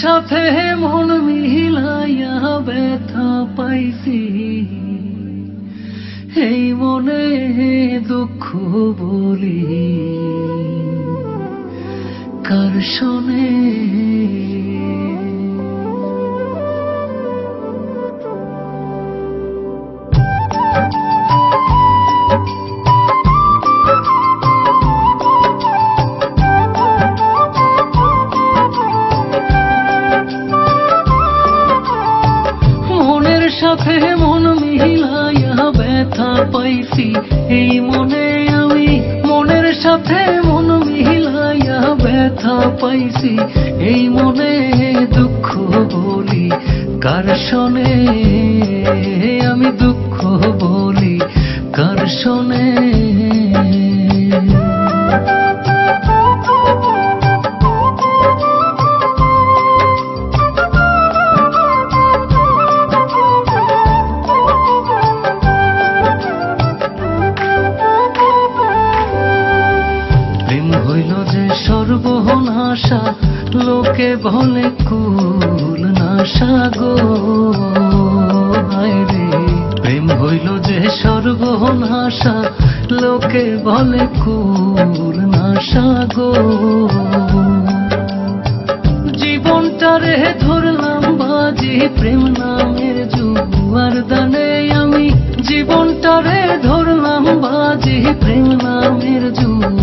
সাথে মন মিলাইয়া ব্যথা পাইছি, এই মনে দুঃখ বলি কার শোনে। মনের সাথে মন মিলাইয়া ব্যথা পাইছি, এই মনে আমি মনের সাথে মন মিলাইয়া ব্যথা পাইছি, এই মনে দুঃখ বলি কার শোনে, আমি দুঃখ বলি কার শোনে। প্রেম হইল যে সর্বনাশা, লোকে বলে কুল নাশা গো, হায় রে। প্রেম হইল যে সর্বনাশা, লোকে বলে কুল নাশা গো। জীবনটারে ধরলাম বাজি প্রেম নামের জুয়ার দানে, আমি জীবনটারে ধরলাম বাজি প্রেম নামের জুয়ার